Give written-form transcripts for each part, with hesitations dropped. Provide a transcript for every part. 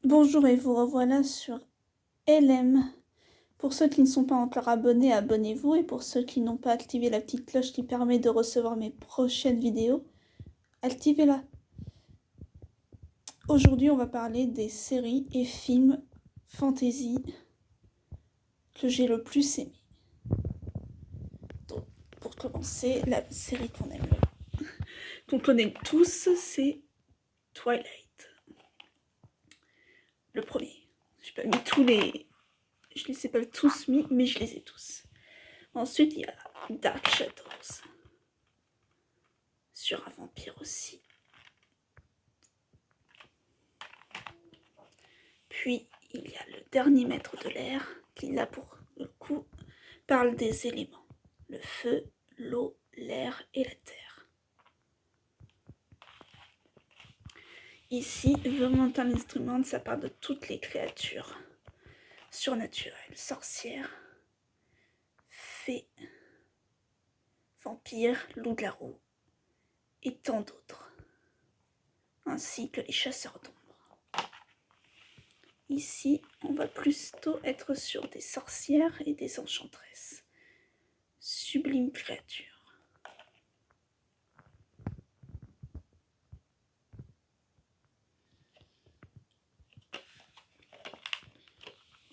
Bonjour et vous revoilà sur LM. Pour ceux qui ne sont pas encore abonnés, abonnez-vous, et pour ceux qui n'ont pas activé la petite cloche qui permet de recevoir mes prochaines vidéos, activez-la. Aujourd'hui, on va parler des séries et films fantasy que j'ai le plus aimé. Donc, pour commencer, la série qu'on connaît tous, c'est Twilight. Le premier. Je les ai pas tous mis, mais je les ai tous. Ensuite, il y a Dark Shadows. Sur un vampire aussi. Puis, il y a le dernier maître de l'air, qui là, pour le coup, parle des éléments. Le feu, l'eau, l'air et la terre. Ici, The Mental Instrument, ça parle de toutes les créatures surnaturelles, sorcières, fées, vampires, loups-garous et tant d'autres, ainsi que les chasseurs d'ombre. Ici, on va plutôt être sur des sorcières et des enchantresses, sublimes créatures.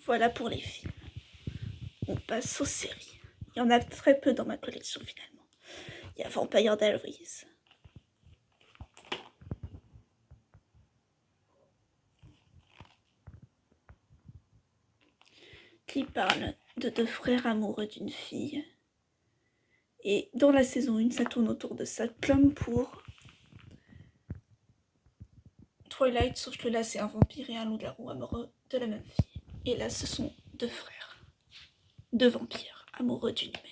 Voilà pour les films. On passe aux séries. Il y en a très peu dans ma collection finalement. Il y a Vampire Diaries. Qui parle de deux frères amoureux d'une fille. Et dans la saison 1, ça tourne autour de ça, comme pour Twilight, sauf que là c'est un vampire et un loup-garou amoureux de la même fille. Et là ce sont deux frères, deux vampires amoureux d'une humaine.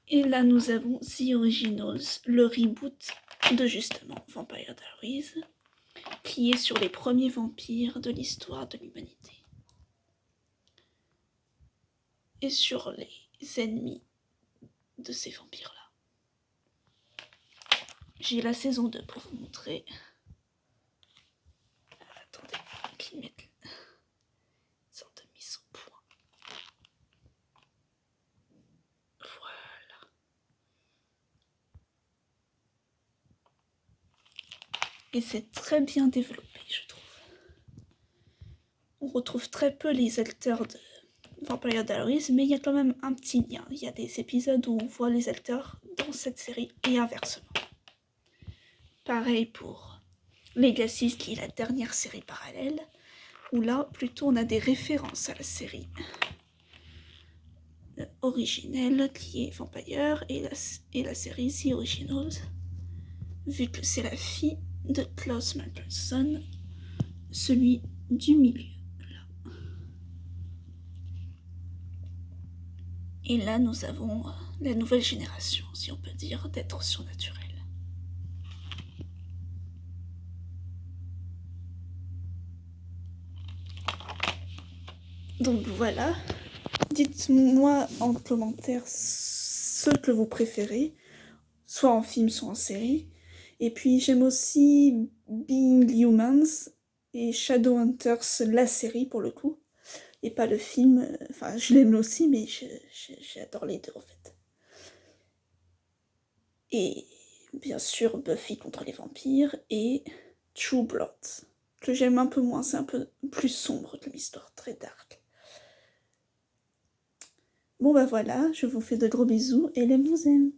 Et là nous avons The Originals, le reboot de justement Vampire Diaries, qui est sur les premiers vampires de l'histoire de l'humanité. Et sur les ennemis de ces vampires-là. J'ai la saison 2 pour vous montrer. Attendez, qu'ils mettent une sorte de mise au point. Voilà. Et c'est très bien développé, je trouve. On retrouve très peu les acteurs de Vampire Diaries, mais il y a quand même un petit lien. Il y a des épisodes où on voit les acteurs dans cette série et inversement. Pareil pour Legacy, qui est la dernière série parallèle, où là, plutôt, on a des références à la série originelle, qui est Vampire, et la série The Originals, vu que c'est la fille de Klaus Michelson, celui du milieu. Là. Et là, nous avons la nouvelle génération, si on peut dire, d'êtres surnaturels. Donc voilà, dites-moi en commentaire ce que vous préférez, soit en film, soit en série. Et puis j'aime aussi Being Humans et Shadowhunters, la série pour le coup, et pas le film. Enfin, je l'aime aussi, mais j'adore les deux en fait. Et bien sûr Buffy contre les vampires et True Blood, que j'aime un peu moins, c'est un peu plus sombre comme histoire, très dark. Bon bah voilà, je vous fais de gros bisous et les vous aime.